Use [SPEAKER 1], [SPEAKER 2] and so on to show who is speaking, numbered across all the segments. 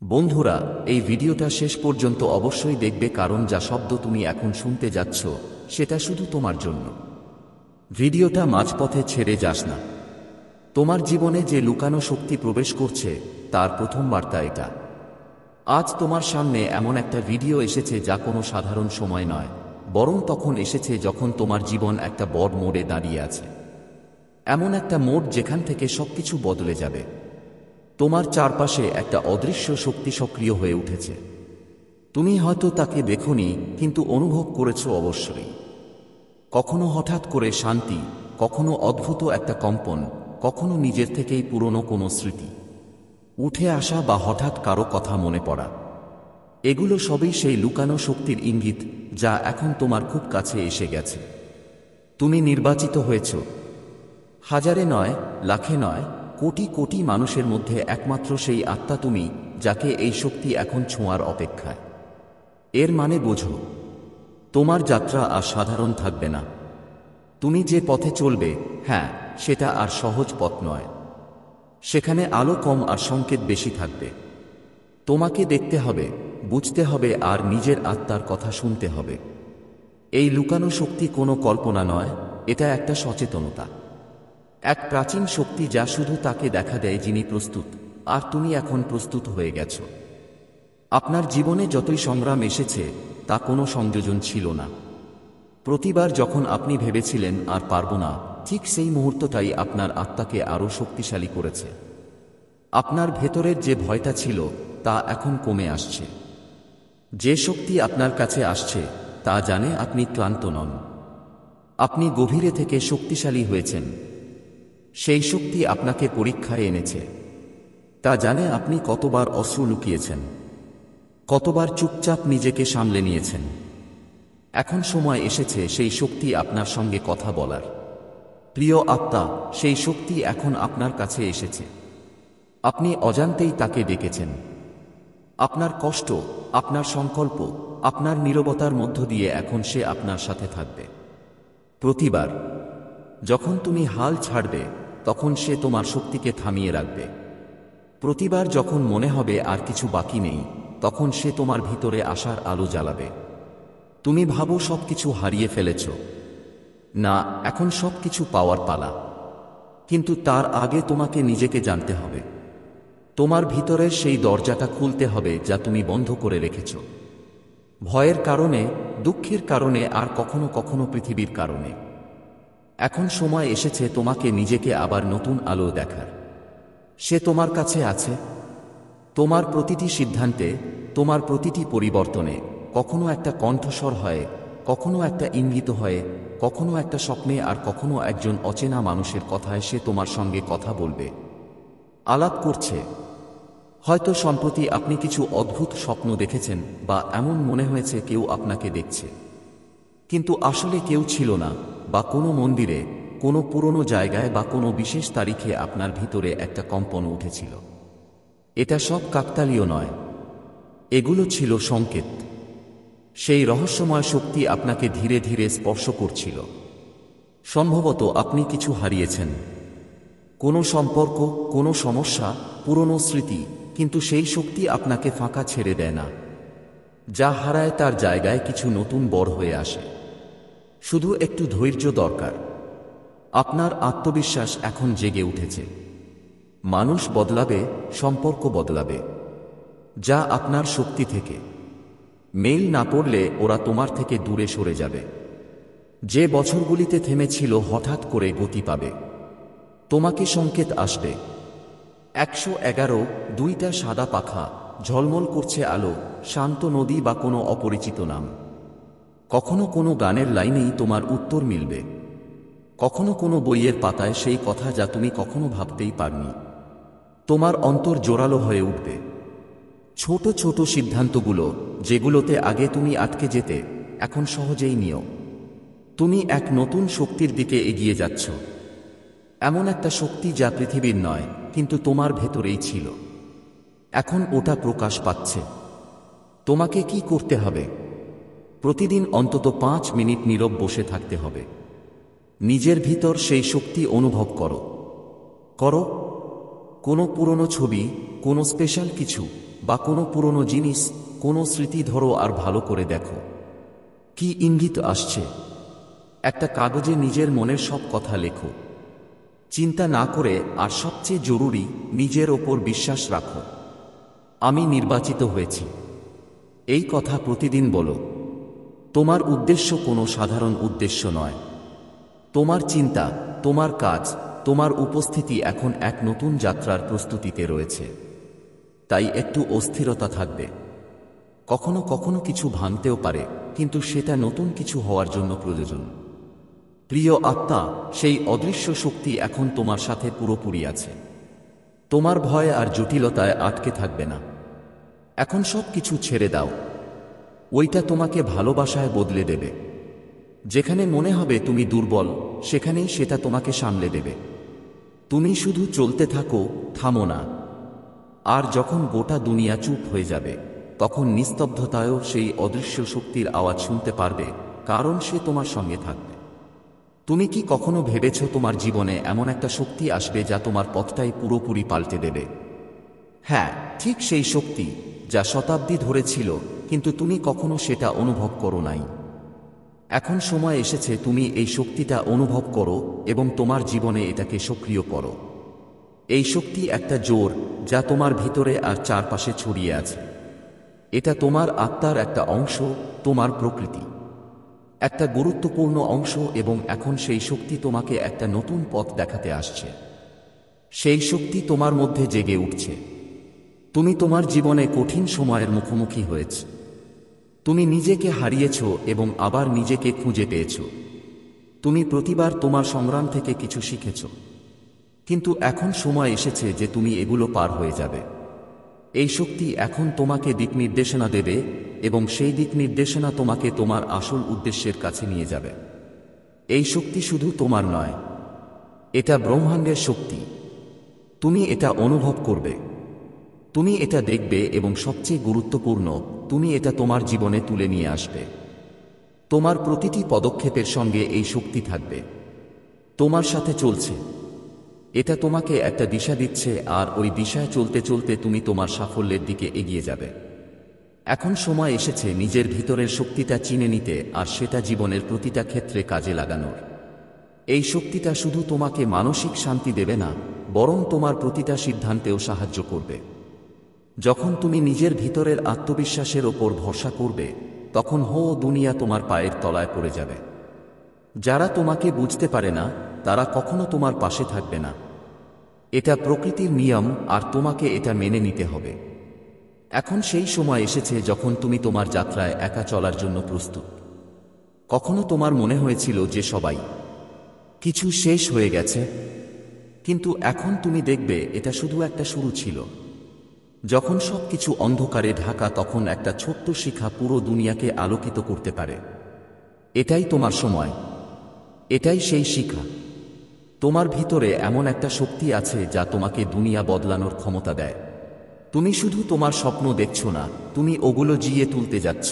[SPEAKER 1] বন্ধুরা, এই ভিডিওটা শেষ পর্যন্ত অবশ্যই দেখবে, কারণ যা শব্দ তুমি এখন শুনতে যাচ্ছ সেটা শুধু তোমার জন্য। ভিডিওটা মাঝপথে ছেড়ে যাস না। তোমার জীবনে যে লুকানো শক্তি প্রবেশ করছে তার প্রথম বার্তা এটা। আজ তোমার সামনে এমন একটা ভিডিও এসেছে যা কোনো সাধারণ সময় নয়, বরং তখন এসেছে যখন তোমার জীবন একটা বড় মোড়ে দাঁড়িয়ে আছে। এমন একটা মোড় যেখান থেকে সবকিছু বদলে যাবে। তোমার চারপাশে একটা অদৃশ্য শক্তি সক্রিয় হয়ে উঠেছে। তুমি হয়তো তাকে দেখোনি, কিন্তু অনুভব করেছো অবশ্যই। কখনো হঠাৎ করে শান্তি, কখনো অদ্ভুত একটা কম্পন, কখনো নিজের থেকেই পুরনো কোনো স্মৃতি উঠে আসা বা হঠাৎ কারো কথা মনে পড়া। এগুলো সবই সেই লুকানো শক্তির ইঙ্গিত যা এখন তোমার খুব কাছে এসে গেছে। তুমি নির্বাচিত হয়েছ। হাজারে নয়, লাখে নয়, কোটি কোটি মানুষের মধ্যে একমাত্র সেই আত্মা তুমি, যাকে এই শক্তি এখন ছোঁয়ার অপেক্ষায়। এর মানে বোঝো, তোমার যাত্রা আর সাধারণ থাকবে না। তুমি যে পথে চলবে, হ্যাঁ, সেটা আর সহজ পথ নয়। সেখানে আলো কম আর সংকেত বেশি থাকবে। তোমাকে দেখতে হবে, বুঝতে হবে আর নিজের আত্মার কথা শুনতে হবে। এই লুকানো শক্তি কোনো কল্পনা নয়, এটা একটা সচেতনতা। এক প্রাচীন শক্তি যা শুধু তাকে দেখা দেয় যিনি প্রস্তুত, আর তুমি এখন প্রস্তুত হয়ে গেছ। আপনার জীবনে যতই সংগ্রাম এসেছে তা কোনো সংযোজন ছিল না। প্রতিবার যখন আপনি ভেবেছিলেন আর পারব না, ঠিক সেই মুহূর্তটাই আপনার আত্মাকে আরও শক্তিশালী করেছে। আপনার ভেতরের যে ভয়টা ছিল তা এখন কমে আসছে। যে শক্তি আপনার কাছে আসছে তা জানে আপনি ক্লান্ত নন। আপনি গভীরে থেকে শক্তিশালী হয়েছেন। সেই শক্তি আপনাকে পরীক্ষায় এনেছে। তা জানে আপনি কতবার অশ্রু লুকিয়েছেন, কতবার চুপচাপ নিজেকে সামলে নিয়েছেন। এখন সময় এসেছে সেই শক্তি আপনার সঙ্গে কথা বলার। প্রিয় আত্মা, সেই শক্তি এখন আপনার কাছে এসেছে। আপনি অজান্তেই তাকে ডেকেছেন। আপনার কষ্ট, আপনার সংকল্প, আপনার নীরবতার মধ্য দিয়ে এখন সে আপনার সাথে থাকবে। প্রতিবার যখন তুমি হাল ছাড়বে, তখন সে তোমার শক্তিকে থামিয়ে রাখবে। প্রতিবার যখন মনে হবে আর কিছু বাকি নেই, তখন সে তোমার ভিতরে আসার আলো জ্বালাবে। তুমি ভাবো সবকিছু হারিয়ে ফেলেছ। না, এখন সবকিছু পাওয়ার পালা। কিন্তু তার আগে তোমাকে নিজেকে জানতে হবে। তোমার ভিতরের সেই দরজাটা খুলতে হবে যা তুমি বন্ধ করে রেখেছ। ভয়ের কারণে, দুঃখের কারণে আর কখনো কখনো পৃথিবীর কারণে। এখন সময় এসেছে তোমাকে নিজেকে আবার নতুন আলো দেখার। সে তোমার কাছে আছে। তোমার প্রতিটি সিদ্ধান্তে, তোমার প্রতিটি পরিবর্তনে কখনো একটা কণ্ঠস্বর হয়, কখনো একটা ইঙ্গিত হয়, কখনো একটা স্বপ্নে, আর কখনো একজন অচেনা মানুষের কথায় সে তোমার সঙ্গে কথা বলবে, আলাপ করছে। হয়তো সম্প্রতি আপনি কিছু অদ্ভুত স্বপ্ন দেখেছেন, বা এমন মনে হয়েছে কেউ আপনাকে দেখছে, কিন্তু আসলে কেউ ছিল না। বা কোনো মন্দিরে, কোনো পুরনো জায়গায় বা কোনো বিশেষ তারিখে আপনার ভিতরে একটা কম্পন উঠেছিল। এটা সব কাকতালীয় নয়, এগুলো ছিল সংকেত। সেই রহস্যময় শক্তি আপনাকে ধীরে ধীরে স্পর্শ করছিল। সম্ভবত আপনি কিছু হারিয়েছেন, কোনো সম্পর্ক, কোনো সমস্যা, পুরনো স্মৃতি, কিন্তু সেই শক্তি আপনাকে ফাঁকা ছেড়ে দেয় না। যা হারায় তার জায়গায় কিছু নতুন বড় হয়ে আসে। শুধু একটু ধৈর্য দরকার। আপনার আত্মবিশ্বাস এখন জেগে উঠেছে। মানুষ বদলাবে, সম্পর্ক বদলাবে, যা আপনার শক্তি থেকে মেইল না পড়লে ওরা তোমার থেকে দূরে সরে যাবে। যে বছরগুলিতে থেমেছিল হঠাৎ করে গতি পাবে। তোমাকে সংকেত আসবে। 111, দুইটা সাদা পাখা, ঝলমল করছে আলো, শান্ত নদী বা কোনো অপরিচিত নাম। কখনো কোনো গানের লাইনেই তোমার উত্তর মিলবে। কখনো কোনো বইয়ের পাতায় সেই কথা যা তুমি কখনো ভাবতেই পারনি। তোমার অন্তর জোরালো হয়ে উঠবে। ছোট ছোট সিদ্ধান্তগুলো, যেগুলোতে আগে তুমি আটকে যেতে, এখন সহজেই নিও। তুমি এক নতুন শক্তির দিকে এগিয়ে যাচ্ছ। এমন একটা শক্তি যা পৃথিবীর নয়, কিন্তু তোমার ভেতরেই ছিল। এখন ওটা প্রকাশ পাচ্ছে। তোমাকে কি করতে হবে? প্রতিদিন অন্তত 5 মিনিট নীরব বসে থাকতে হবে। নিজের ভিতর সেই শক্তি অনুভব করো। কোনো পুরনো ছবি, কোনো স্পেশাল কিছু, বা কোনো পুরনো জিনিস, কোনো স্মৃতি ধরো আর ভালো করে দেখো কি ইঙ্গিত আসছে। একটা কাগজে নিজের মনের সব কথা লেখো। চিন্তা না করে, আর সবচেয়ে জরুরি, নিজের ওপর বিশ্বাস রাখো। আমি নির্বাচিত হয়েছি, এই কথা প্রতিদিন বলো। তোমার উদ্দেশ্য কোনো সাধারণ উদ্দেশ্য নয়। তোমার চিন্তা, তোমার কাজ, তোমার উপস্থিতি এখন এক নতুন যাত্রার প্রস্তুতিতে রয়েছে। তাই একটু অস্থিরতা থাকবে। কখনো কখনো কিছু ভাঙতেও পারে, কিন্তু সেটা নতুন কিছু হওয়ার জন্য প্রয়োজন। প্রিয় আত্মা, সেই অদৃশ্য শক্তি এখন তোমার সাথে পুরোপুরি আছে। তোমার ভয় আর জটিলতায় আটকে থাকবে না। এখন সব কিছু ছেড়ে দাও। ওইটা তোমাকে ভালোবাসায় বদলে দেবে। যেখানে মনে হবে তুমি দুর্বল, সেখানেই সেটা তোমাকে সামলে দেবে। তুমি শুধু চলতে থাকো, থামো না। আর যখন গোটা দুনিয়া চুপ হয়ে যাবে, তখন নিস্তব্ধতায়ও সেই অদৃশ্য শক্তির আওয়াজ শুনতে পারবে, কারণ সে তোমার সঙ্গে থাকবে। তুমি কি কখনো ভেবেছ তোমার জীবনে এমন একটা শক্তি আসবে যা তোমার পথটাই পুরোপুরি পাল্টে দেবে? হ্যাঁ, ঠিক সেই শক্তি, যা শতাব্দী ধরে ছিল, কিন্তু তুমি কখনো সেটা অনুভব করো নাই। এখন সময় এসেছে তুমি এই শক্তিটা অনুভব করো এবং তোমার জীবনে এটাকে সক্রিয় করো। এই শক্তি একটা জোর, যা তোমার ভিতরে আর চারপাশে ছড়িয়ে আছে। এটা তোমার আত্মার একটা অংশ, তোমার প্রকৃতি একটা গুরুত্বপূর্ণ অংশ, এবং এখন সেই শক্তি তোমাকে একটা নতুন পথ দেখাতে আসছে। সেই শক্তি তোমার মধ্যে জেগে উঠছে। তুমি তোমার জীবনে কঠিন সময়ের মুখোমুখি হয়েছ। তুমি নিজেকে হারিয়েছ এবং আবার নিজেকে খুঁজে পেয়েছ। তুমি প্রতিবার তোমার সংগ্রাম থেকে কিছু শিখেছ। কিন্তু এখন সময় এসেছে যে তুমি এগুলো পার হয়ে যাবে। এই শক্তি এখন তোমাকে দিক নির্দেশনা দেবে, এবং সেই দিক নির্দেশনা তোমাকে তোমার আসল উদ্দেশ্যের কাছে নিয়ে যাবে। এই শক্তি শুধু তোমার নয়, এটা ব্রহ্মাণ্ডের শক্তি। তুমি এটা অনুভব করবে, তুমি এটা দেখবে, এবং সবচেয়ে গুরুত্বপূর্ণ, তুমি এটা তোমার জীবনে তুলে নিয়ে আসবে। তোমার প্রতিটি পদক্ষেপের সঙ্গে এই শক্তি থাকবে, তোমার সাথে চলছে। এটা তোমাকে একটা দিশা দিচ্ছে, আর ওই দিশায় চলতে চলতে তুমি তোমার সাফল্যের দিকে এগিয়ে যাবে। এখন সময় এসেছে নিজের ভিতরের শক্তিটা চিনে নিতে, আর সেটা জীবনের প্রতিটা ক্ষেত্রে কাজে লাগানোর। এই শক্তিটা শুধু তোমাকে মানসিক শান্তি দেবে না, বরং তোমার প্রতিটা সিদ্ধান্তেও সাহায্য করবে। যখন তুমি নিজের ভিতরের আত্মবিশ্বাসের ওপর ভরসা করবে, তখন দুনিয়া তোমার পায়ের তলায় পড়ে যাবে। যারা তোমাকে বুঝতে পারে না, তারা কখনো তোমার পাশে থাকবে না। এটা প্রকৃতির নিয়ম, আর তোমাকে এটা মেনে নিতে হবে। এখন সেই সময় এসেছে যখন তুমি তোমার যাত্রায় একা চলার জন্য প্রস্তুত। কখনো তোমার মনে হয়েছিল যে সবাই কিছু শেষ হয়ে গেছে, কিন্তু এখন তুমি দেখবে এটা শুধু একটা শুরু ছিল। যখন সবকিছু অন্ধকারে ঢাকা, তখন একটা ছোট্ট শিখা পুরো দুনিয়াকে আলোকিত করতে পারে। এটাই তোমার সময়, এটাই সেই শিখা। তোমার ভিতরে এমন একটা শক্তি আছে যা তোমাকে দুনিয়া বদলানোর ক্ষমতা দেয়। তুমি শুধু তোমার স্বপ্ন দেখছো না, তুমি ওগুলো জিয়ে তুলতে যাচ্ছ।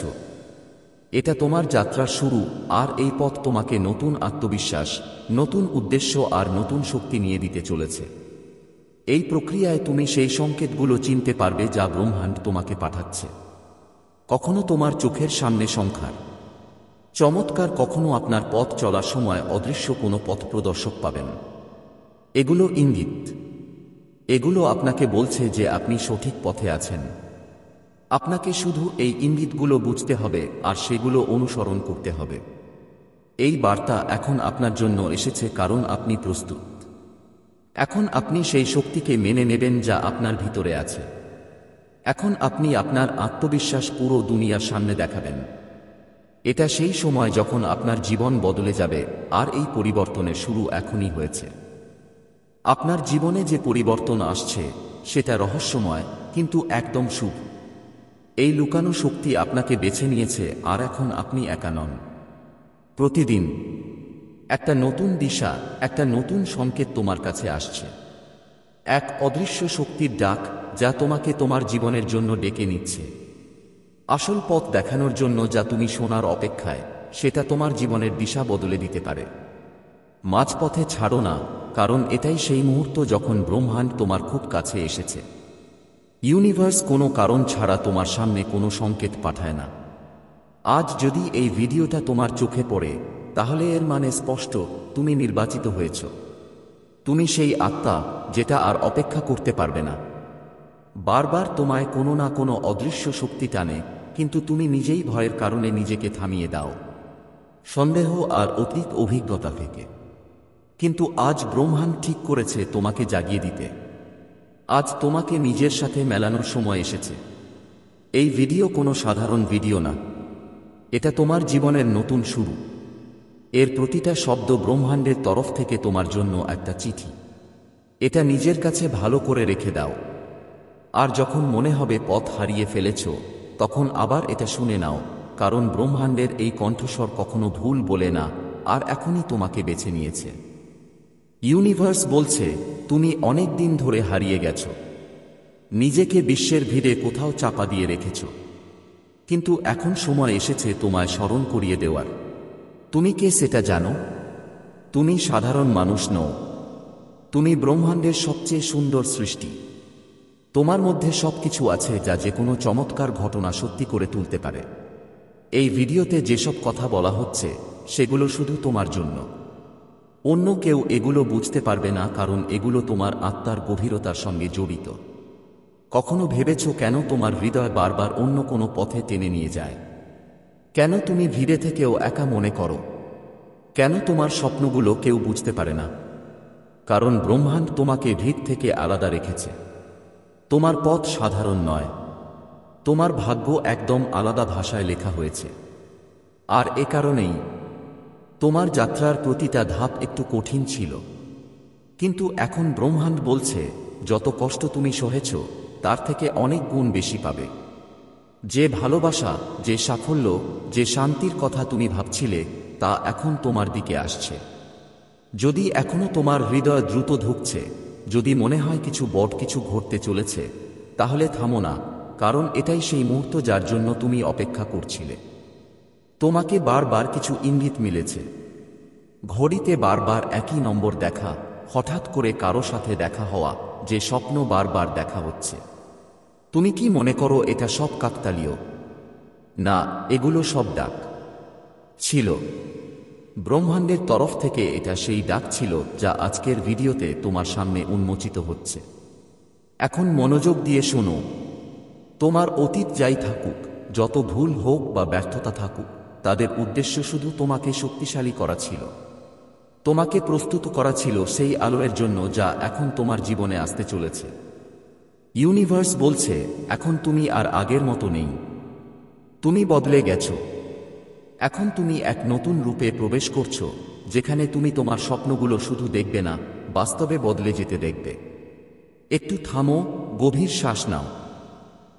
[SPEAKER 1] এটা তোমার যাত্রার শুরু, আর এই পথ তোমাকে নতুন আত্মবিশ্বাস, নতুন উদ্দেশ্য আর নতুন শক্তি নিয়ে দিতে চলেছে। এই প্রক্রিয়ায় তুমি সেই সংকেতগুলো চিনতে পারবে যা ব্রহ্মাণ্ড তোমাকে পাঠাচ্ছে। কখনো তোমার চোখের সামনে সংখ্যার চমৎকার, কখনো আপনার পথ চলার সময় অদৃশ্য কোনো পথ প্রদর্শক পাবেন। এগুলো ইঙ্গিত, এগুলো আপনাকে বলছে যে আপনি সঠিক পথে আছেন। আপনাকে শুধু এই ইঙ্গিতগুলো বুঝতে হবে, আর সেগুলো অনুসরণ করতে হবে। এই বার্তা এখন আপনার জন্য এসেছে, কারণ আপনি প্রস্তুত। এখন আপনি সেই শক্তিকে মেনে নেবেন যা আপনার ভিতরে আছে। এখন আপনি আপনার আত্মবিশ্বাস পুরো দুনিয়ার সামনে দেখাবেন। এটা সেই সময় যখন আপনার জীবন বদলে যাবে, আর এই পরিবর্তনের শুরু এখনই হয়েছে। আপনার জীবনে যে পরিবর্তন আসছে, সেটা রহস্যময়, কিন্তু একদম শুভ। এই লুকানো শক্তি আপনাকে বেছে নিয়েছে, আর এখন আপনি একা নন। প্রতিদিন একটা নতুন দিশা, একটা নতুন সংকেত তোমার কাছে আসছে। এক অদৃশ্য শক্তির ডাক, যা তোমাকে তোমার জীবনের জন্য ডেকে নিচ্ছে। আসল পথ দেখানোর জন্য, যা তুমি শোনার অপেক্ষায়। সেটা তোমার জীবনের দিশা বদলে দিতে পারে। মাঝপথে ছাড়ো না, কারণ এটাই সেই মুহূর্ত যখন ব্রহ্মাণ্ড তোমার খুব কাছে এসেছে। ইউনিভার্স কোনো কারণ ছাড়া তোমার সামনে কোনো সংকেত পাঠায় না। আজ যদি এই ভিডিওটা তোমার চোখে পড়ে, তাহলে এর মানে স্পষ্ট, তুমি নির্বাচিত হয়েছ। তুমি সেই আত্মা যেটা আর অপেক্ষা করতে পারবে না। বারবার তোমায় কোনো না কোনো অদৃশ্য শক্তি টানে, কিন্তু তুমি নিজেই ভয়ের কারণে নিজেকে থামিয়ে দাও, সন্দেহ আর অতীত অভিজ্ঞতা থেকে। কিন্তু আজ ব্রহ্মাণ্ড ঠিক করেছে তোমাকে জাগিয়ে দিতে। আজ তোমাকে নিজের সাথে মেলানোর সময় এসেছে। এই ভিডিও কোনো সাধারণ ভিডিও না, এটা তোমার জীবনের নতুন শুরু। এর প্রতিটা শব্দ ব্রহ্মাণ্ডের তরফ থেকে তোমার জন্য একটা চিঠি। এটা নিজের কাছে ভালো করে রেখে দাও। আর যখন মনে হবে পথ হারিয়ে ফেলেছ, তখন আবার এটা শুনে নাও, কারণ ব্রহ্মাণ্ডের এই কণ্ঠস্বর কখনো ভুল বলে না, আর এখনই তোমাকে বেছে নিয়েছে। ইউনিভার্স বলছে, তুমি অনেক দিন ধরে হারিয়ে গেছ, নিজেকে বিশ্বের ভিড়ে কোথাও চাপা দিয়ে রেখেছ। কিন্তু এখন সময় এসেছে তোমায় স্মরণ করিয়ে দেওয়ার। তুমি কে সেটা জানো? তুমি সাধারণ মানুষ নও। তুমি ব্রহ্মাণ্ডের সবচেয়ে সুন্দর সৃষ্টি। তোমার মধ্যে সবকিছু আছে যা যে কোনো চমৎকার ঘটনা সত্যি করে তুলতে পারে। এই ভিডিওতে যেসব কথা বলা হচ্ছে, সেগুলো শুধু তোমার জন্য। অন্য কেউ এগুলো বুঝতে পারবে না, কারণ এগুলো তোমার আত্মার গভীরতার সঙ্গে জড়িত। কখনো ভেবেছ কেন তোমার হৃদয় বারবার অন্য কোনো পথে টেনে নিয়ে যায়? কেন তুমি ভিড়ে থেকেও একা মনে করো? কেন তোমার স্বপ্নগুলো কেউ বুঝতে পারে না? কারণ ব্রহ্মাণ্ড তোমাকে ভিড় থেকে আলাদা রেখেছে। তোমার পথ সাধারণ নয়। তোমার ভাগ্য একদম আলাদা ভাষায় লেখা হয়েছে। আর এ কারণেই তোমার যাত্রার প্রতিটা ধাপ একটু কঠিন ছিল। কিন্তু এখন ব্রহ্মাণ্ড বলছে, যত কষ্ট তুমি সহেছ, তার থেকে অনেক গুণ বেশি পাবে। যে ভালোবাসা, যে সাফল্য, যে শান্তির কথা তুমি ভাবছিলে, তা এখন তোমার দিকে আসছে। যদি এখনো তোমার হৃদয় দ্রুত ধুঁকছে, যদি মনে হয় কিছু বড় কিছু ঘটতে চলেছে, তাহলে থামো না, কারণ এটাই সেই মুহূর্ত যার জন্য তুমি অপেক্ষা করছিলে। তোমাকে বারবার কিছু ইঙ্গিত মিলেছে। ঘড়িতে বারবার একই নম্বর দেখা, হঠাৎ করে কারো সাথে দেখা হওয়া, যে স্বপ্ন বারবার দেখা হচ্ছে। তুমি কি মনে করো এটা সব কাকতালীয়? না, এগুলো সব ডাক ছিল। ব্রহ্মাণ্ডের তরফ থেকে এটা সেই ডাক ছিল যা আজকের ভিডিওতে তোমার সামনে উন্মোচিত হচ্ছে। এখন মনোযোগ দিয়ে শোনো। তোমার অতীত যাই থাকুক, যত ভুল হোক বা ব্যর্থতা থাকুক, তাদের উদ্দেশ্য শুধু তোমাকে শক্তিশালী করা ছিল। তোমাকে প্রস্তুত করা ছিল সেই আলোর জন্য যা এখন তোমার জীবনে আসতে চলেছে। ইউনিভার্স বলছে, এখন তুমি আর আগের মতো নেই। তুমি বদলে গেছো। এখন তুমি এক নতুন রূপে প্রবেশ করছো, যেখানে তুমি তোমার স্বপ্নগুলো শুধু দেখবে না, বাস্তবে বদলে যেতে দেখবে। একটু থামো, গভীর শ্বাস নাও,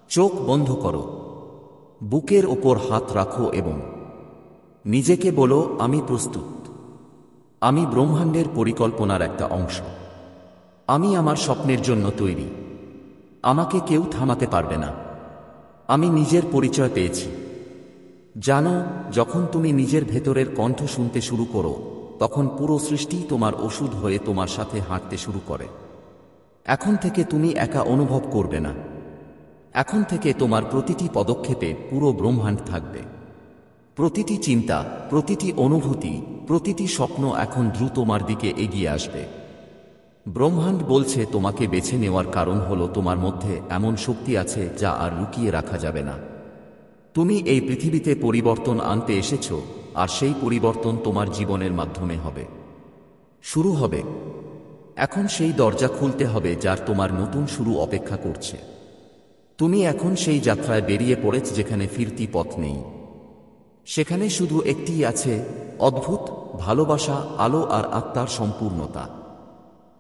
[SPEAKER 1] চোখ বন্ধ করো, বুকের ওপর হাত রাখো এবং নিজেকে বলো, আমি প্রস্তুত। আমি ব্রহ্মাণ্ডের পরিকল্পনার একটা অংশ। আমি আমার স্বপ্নের জন্য তৈরি। আমাকে কেউ থামাতে পারবে না। আমি নিজের পরিচয় পেয়েছি। জানো, যখন তুমি নিজের ভেতরের কণ্ঠ শুনতে শুরু করো, তখন পুরো সৃষ্টি তোমার ওষুধ হয়ে তোমার সাথে হাঁটতে শুরু করে। এখন থেকে তুমি একা অনুভব করবে না। এখন থেকে তোমার প্রতিটি পদক্ষেপে পুরো ব্রহ্মাণ্ড থাকবে। প্রতিটি চিন্তা, প্রতিটি অনুভূতি, প্রতিটি স্বপ্ন এখন দ্রুত তোমার দিকে এগিয়ে আসবে। ব্রহ্মাণ্ড বলছে, তোমাকে বেছে নেওয়ার কারণ হলো তোমার মধ্যে এমন শক্তি আছে যা আর লুকিয়ে রাখা যাবে না। তুমি এই পৃথিবীতে পরিবর্তন আনতে এসেছো, আর সেই পরিবর্তন তোমার জীবনের মাধ্যমে হবে, শুরু হবে। এখন সেই দরজা খুলতে হবে যার তোমার নতুন শুরু অপেক্ষা করছে। তুমি এখন সেই যাত্রায় বেরিয়ে পড়েছ যেখানে ফিরতি পথ নেই। সেখানে শুধু একটিই আছে, অদ্ভুত ভালোবাসা, আলো আর আত্মার সম্পূর্ণতা।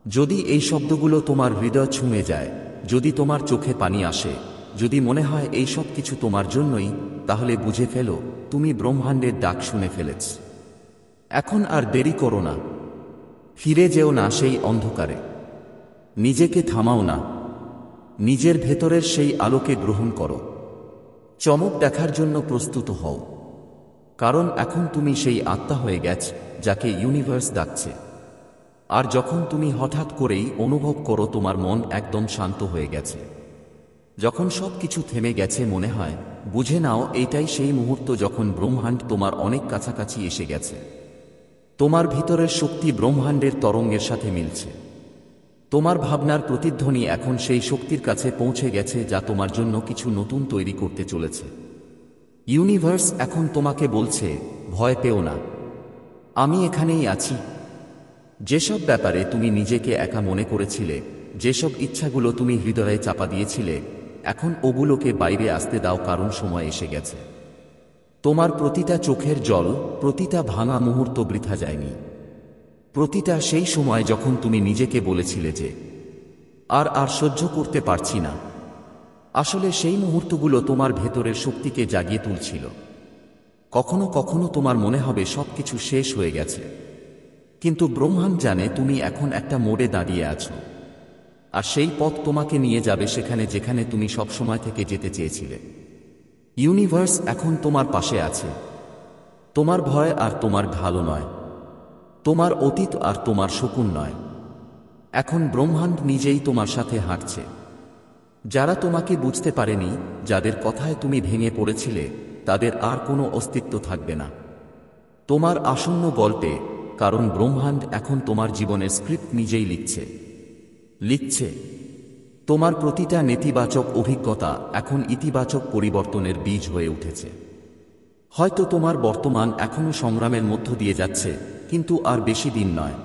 [SPEAKER 1] যদি এই শব্দগুলো তোমার হৃদয় ছুঁয়ে যায়, যদি তোমার চোখে পানি আসে, যদি মনে হয় এই সব কিছু তোমার জন্যই, তাহলে বুঝে ফেলো, তুমি ব্রহ্মাণ্ডের ডাক শুনে ফেলেছ। এখন আর দেরি করো না। ফিরে যেও না সেই অন্ধকারে। নিজেকে থামাও না। নিজের ভেতরের সেই আলোকে গ্রহণ করো। চমক দেখার জন্য প্রস্তুত হও, কারণ এখন তুমি সেই আত্মা হয়ে গেছ যাকে ইউনিভার্স ডাকছে। আর যখন তুমি হঠাৎ করেই অনুভব করো তোমার মন একদম শান্ত হয়ে গেছে, যখন সব কিছু থেমে গেছে মনে হয়, বুঝে নাও এইটাই সেই মুহূর্ত যখন ব্রহ্মাণ্ড তোমার অনেক কাছাকাছি এসে গেছে। তোমার ভিতরের শক্তি ব্রহ্মাণ্ডের তরঙ্গের সাথে মিলছে। তোমার ভাবনার প্রতিধ্বনি এখন সেই শক্তির কাছে পৌঁছে গেছে যা তোমার জন্য কিছু নতুন তৈরি করতে চলেছে। ইউনিভার্স এখন তোমাকে বলছে, ভয় পেও না, আমি এখানেই আছি। যেসব ব্যাপারে তুমি নিজেকে একা মনে করেছিলে, যেসব ইচ্ছাগুলো তুমি হৃদয়ে চাপা দিয়েছিলে, এখন ওগুলোকে বাইরে আসতে দাও, কারণ সময় এসে গেছে। তোমার প্রতিটা চোখের জল, প্রতিটা ভাঙা মুহূর্ত বৃথা যায়নি। প্রতিটা সেই সময় যখন তুমি নিজেকে বলেছিলে যে আর সহ্য করতে পারছি না, আসলে সেই মুহূর্তগুলো তোমার ভেতরের শক্তিকে জাগিয়ে তুলছিল। কখনো কখনো তোমার মনে হবে সবকিছু শেষ হয়ে গেছে, কিন্তু ব্রহ্মাণ্ড জানে তুমি এখন একটা মোড়ে দাঁড়িয়ে আছো, আর সেই পথ তোমাকে নিয়ে যাবে সেখানে যেখানে তুমি সবসময় থেকে যেতে চেয়েছিলে। ইউনিভার্স এখন তোমার পাশে আছে। তোমার ভয় আর তোমার ভালো নয়, তোমার অতীত আর তোমার শকুন নয়। এখন ব্রহ্মাণ্ড নিজেই তোমার সাথে হাঁটছে। যারা তোমাকে বুঝতে পারেনি, যাদের কথায় তুমি ভেঙে পড়েছিলে, তাদের আর কোনো অস্তিত্ব থাকবে না তোমার আসন্ন গল্পে, কারণ ব্রহ্মাণ্ড এখন তোমার জীবনের স্ক্রিপ্ট নিজেই লিখছে। তোমার প্রতিটা নেতিবাচক অভিজ্ঞতা এখন ইতিবাচক পরিবর্তনের বীজ হয়ে উঠেছে। হয়তো তোমার বর্তমান এখনো সংগ্রামের মধ্য দিয়ে যাচ্ছে, কিন্তু আর বেশি দিন নয়।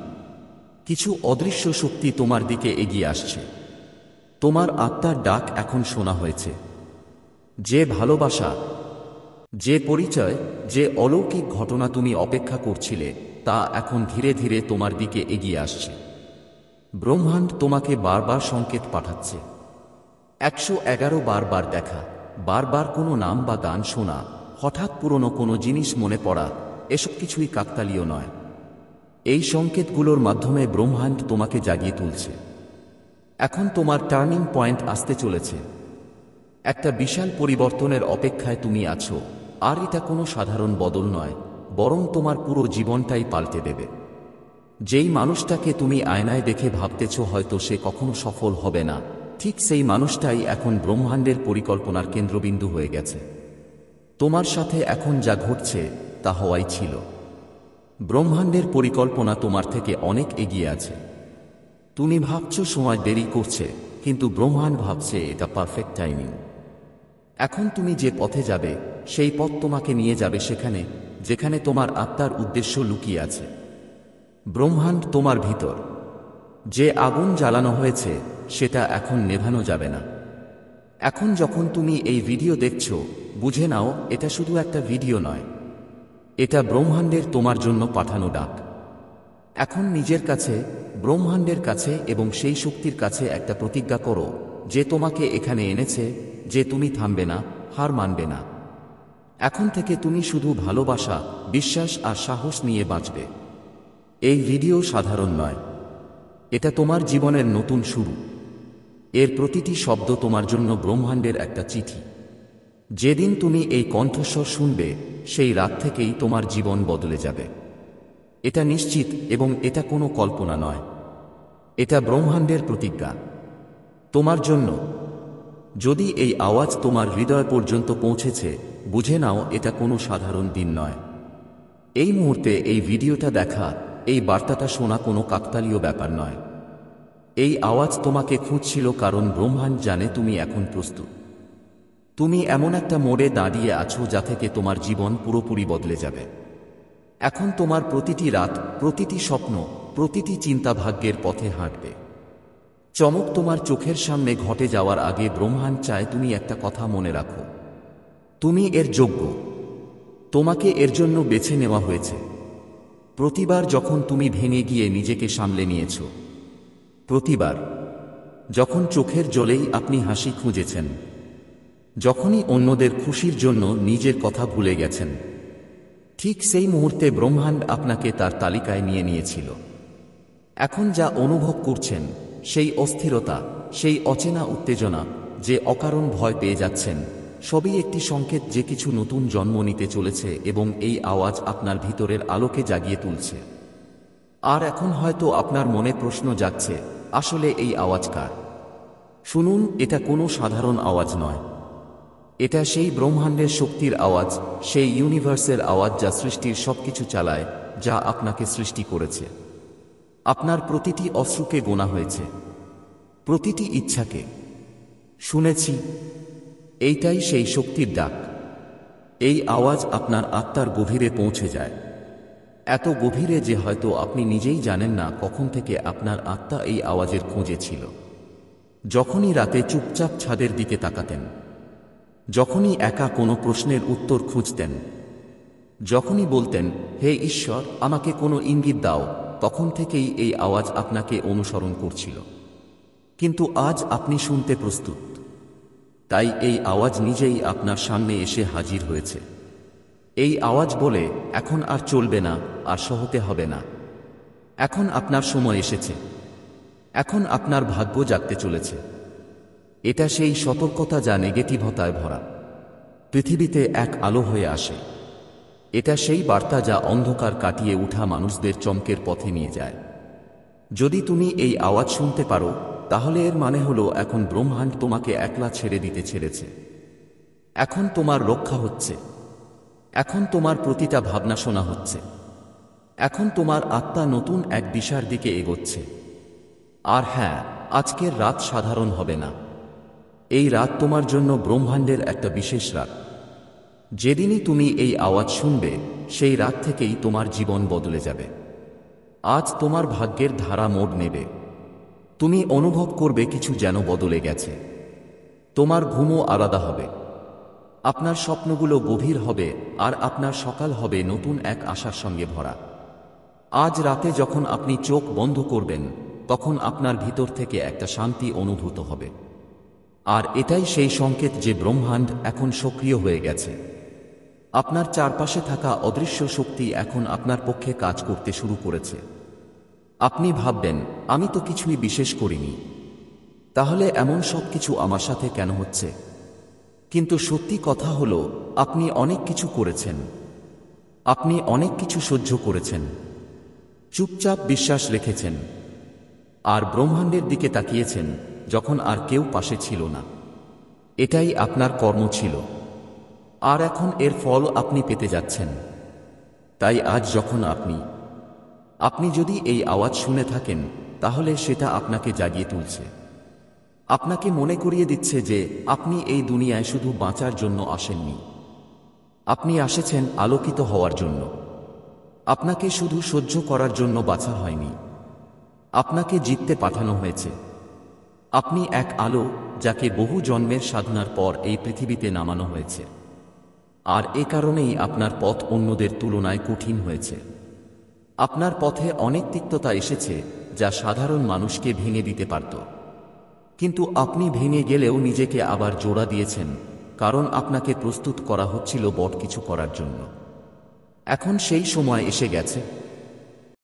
[SPEAKER 1] কিছু অদৃশ্য শক্তি তোমার দিকে এগিয়ে আসছে। তোমার আত্মার ডাক এখন শোনা হয়েছে। যে ভালোবাসা, যে পরিচয়, যে অলৌকিক ঘটনা তুমি অপেক্ষা করছিলে, তা এখন ধীরে ধীরে তোমার দিকে এগিয়ে আসছে। ব্রহ্মাণ্ড তোমাকে বারবার সংকেত পাঠাচ্ছে। 111 বারবার দেখা, বারবার কোনো নাম বা গান শোনা, হঠাৎ পুরনো কোনো জিনিস মনে পড়া, এসব কিছুই কাকতালীয় নয়। এই সংকেতগুলোর মাধ্যমে ব্রহ্মাণ্ড তোমাকে জাগিয়ে তুলছে। এখন তোমার টার্নিং পয়েন্ট আসতে চলেছে। একটা বিশাল পরিবর্তনের অপেক্ষায় তুমি আছো, আর এটা কোনো সাধারণ বদল নয়, বরং তোমার পুরো জীবনটাই পাল্টে দেবে। যেই মানুষটাকে তুমি আয়নায় দেখে ভাবতেছ হয়তো সে কখনো সফল হবে না, ঠিক সেই মানুষটাই এখন ব্রহ্মাণ্ডের পরিকল্পনার কেন্দ্রবিন্দু হয়ে গেছে। তোমার সাথে এখন যা ঘটছে তা হওয়াই ছিল। ব্রহ্মাণ্ডের পরিকল্পনা তোমার থেকে অনেক এগিয়ে আছে। তুমি ভাবছো সময় দেরি করছে, কিন্তু ব্রহ্মাণ্ড ভাবছে এটা পারফেক্ট টাইমিং। এখন তুমি যে পথে যাবে, সেই পথ তোমাকে নিয়ে যাবে সেখানে যেখানে তোমার আত্মার উদ্দেশ্য লুকিয়ে আছে। ব্রহ্মাণ্ড তোমার ভিতর যে আগুন জ্বালানো হয়েছে, সেটা এখন নেভানো যাবে না। এখন যখন তুমি এই ভিডিও দেখছো, বুঝে নাও এটা শুধু একটা ভিডিও নয়, এটা ব্রহ্মাণ্ডের তোমার জন্য পাঠানো ডাক। এখন নিজের কাছে, ব্রহ্মাণ্ডের কাছে এবং সেই শক্তির কাছে একটা প্রতিজ্ঞা করো, যে তোমাকে এখানে এনেছে, যে তুমি থামবে না, হার মানবে না। এখন থেকে তুমি শুধু ভালোবাসা, বিশ্বাস আর সাহস নিয়ে বাঁচবে। এই ভিডিও সাধারণ নয়, এটা তোমার জীবনের নতুন শুরু। এর প্রতিটি শব্দ তোমার জন্য ব্রহ্মাণ্ডের একটা চিঠি। যেদিন তুমি এই কণ্ঠস্বর শুনবে, সেই রাত থেকেই তোমার জীবন বদলে যাবে। এটা নিশ্চিত, এবং এটা কোনো কল্পনা নয়, এটা ব্রহ্মাণ্ডের প্রতিজ্ঞা তোমার জন্য। যদি এই আওয়াজ তোমার হৃদয় পর্যন্ত পৌঁছেছে, বুঝে নাও এটা কোনো সাধারণ দিন নয়। এই মুহূর্তে এই ভিডিওটা দেখা, এই বার্তাটা শোনা কোনো কাকতালীয় ব্যাপার নয়। এই আওয়াজ তোমাকে খুঁজছিল, কারণ ব্রহ্মাণ্ড জানে তুমি এখন প্রস্তুত। তুমি এমন একটা মোড়ে দাঁড়িয়ে আছো যা থেকে তোমার জীবন পুরোপুরি বদলে যাবে। এখন তোমার প্রতিটি রাত, প্রতিটি স্বপ্ন, প্রতিটি চিন্তা ভাগ্যের পথে হাঁটবে। চমক তোমার চোখের সামনে ঘটে যাওয়ার আগে ব্রহ্মাণ্ড চায় তুমি একটা কথা মনে রাখো, তুমি এর যোগ্য। তোমাকে এর জন্য বেছে নেওয়া হয়েছে। প্রতিবার যখন তুমি ভেঙে গিয়ে নিজেকে সামলে নিয়েছ, প্রতিবার যখন চোখের জলেই আপনি হাসি খুঁজেছেন, যখনই অন্যদের খুশির জন্য নিজের কথা ভুলে গেছেন, ঠিক সেই মুহূর্তে ব্রহ্মাণ্ড আপনাকে তার তালিকায় নিয়ে নিয়েছিল। এখন যা অনুভব করছেন, সেই অস্থিরতা, সেই অচেনা উত্তেজনা, যে অকারণ ভয় পেয়ে যাচ্ছেন, সবই একটি সংকেত যে কিছু নতুন জন্ম নিতে চলেছে, এবং এই আওয়াজ আপনার ভিতরের আলোকে জাগিয়ে তুলছে। আর এখন হয়তো আপনার মনে প্রশ্ন জাগছে, আসলে এই আওয়াজ কার? শুনুন, এটা কোনো সাধারণ আওয়াজ নয়। এটা সেই ব্রহ্মাণ্ডের শক্তির আওয়াজ, সেই ইউনিভার্সের আওয়াজ যা সৃষ্টির সবকিছু চালায়, যা আপনাকে সৃষ্টি করেছে। আপনার প্রতিটি অশ্রুকে গোনা হয়েছে, প্রতিটি ইচ্ছাকে শুনেছি। এইটাই সেই শক্তির ডাক। এই আওয়াজ আপনার আত্মার গভীরে পৌঁছে যায়, এত গভীরে যে হয়তো আপনি নিজেই জানেন না কখন থেকে আপনার আত্মা এই আওয়াজের খোঁজে ছিল। যখনই রাতে চুপচাপ ছাদের দিকে তাকাতেন, যখনই একা কোনো প্রশ্নের উত্তর খুঁজতেন, যখনই বলতেন, হে ঈশ্বর, আমাকে কোনো ইঙ্গিত দাও, তখন থেকেই এই আওয়াজ আপনাকে অনুসরণ করছিল। কিন্তু আজ আপনি শুনতে প্রস্তুত, তাই এই আওয়াজ নিজেই আপনার সামনে এসে হাজির হয়েছে। এই আওয়াজ বলে, এখন আর চলবে না, আর সহতে হবে না। এখন আপনার সময় এসেছে, এখন আপনার ভাগ্য জাগতে চলেছে। এটা সেই সতর্কতা যা নেগেটিভতায় ভরা পৃথিবীতে এক আলো হয়ে আসে। এটা সেই বার্তা যা অন্ধকার কাটিয়ে উঠা মানুষদের চমকের পথে নিয়ে যায়। যদি তুমি এই আওয়াজ শুনতে পারো, তাহলে এর মানে হলো এখন ব্রহ্মাণ্ড তোমাকে একলা ছেড়ে দিতে ছেড়েছে। এখন তোমার রক্ষা হচ্ছে, এখন তোমার প্রতিটা ভাবনা শোনা হচ্ছে, এখন তোমার আত্মা নতুন এক দিশার দিকে এগোচ্ছে। আর হ্যাঁ, আজকের রাত সাধারণ হবে না। এই রাত তোমার জন্য ব্রহ্মাণ্ডের একটা বিশেষ রাত। যেদিনই তুমি এই আওয়াজ শুনবে, সেই রাত থেকেই তোমার জীবন বদলে যাবে। আজ তোমার ভাগ্যের ধারা মোড় নেবে। তুমি অনুভব করবে কিছু যেন বদলে গেছে। তোমার ঘুমও আলাদা হবে, আপনার স্বপ্নগুলো গভীর হবে, আর আপনার সকাল হবে নতুন এক আশার সঙ্গে ভরা। আজ রাতে যখন আপনি চোখ বন্ধ করবেন, তখন আপনার ভিতর থেকে একটা শান্তি অনুভূত হবে। আর এটাই সেই সংকেত যে ব্রহ্মাণ্ড এখন সক্রিয় হয়ে গেছে। আপনার চারপাশে থাকা অদৃশ্য শক্তি এখন আপনার পক্ষে কাজ করতে শুরু করেছে। আপনি ভাববেন, আমি তো কিছুই বিশেষ করিনি, তাহলে এমন সব কিছু আমার সাথে কেন হচ্ছে? কিন্তু সত্যি কথা হলো, আপনি অনেক কিছু করেছেন। আপনি অনেক কিছু সহ্য করেছেন, চুপচাপ বিশ্বাস রেখেছেন, আর ব্রহ্মাণ্ডের দিকে তাকিয়েছেন যখন আর কেউ পাশে ছিল না। এটাই আপনার কর্ম ছিল, আর এখন এর ফল আপনি পেতে যাচ্ছেন। তাই আজ যখন আপনি যদি এই আওয়াজ শুনে থাকেন, তাহলে সেটা আপনাকে জাগিয়ে তুলছে। আপনাকে মনে করিয়ে দিচ্ছে যে আপনি এই দুনিয়ায় শুধু বাঁচার জন্য আসেননি, আপনি এসেছেন আলোকিত হওয়ার জন্য। আপনাকে শুধু সহ্য করার জন্য বাছা হয়নি, আপনাকে জিততে পাঠানো হয়েছে। আপনি এক আলো, যাকে বহু জন্মের সাধনার পর এই পৃথিবীতে নামানো হয়েছে। আর এ কারণেই আপনার পথ অন্যদের তুলনায় কঠিন হয়েছে। আপনার পথে অনেক তিক্ততা এসেছে, যা সাধারণ মানুষকে ভেঙে দিতে পারত। কিন্তু আপনি ভেঙে গেলেও নিজেকে আবার জোড়া দিয়েছেন, কারণ আপনাকে প্রস্তুত করা হচ্ছিল বড় কিছু করার জন্য। এখন সেই সময় এসে গেছে।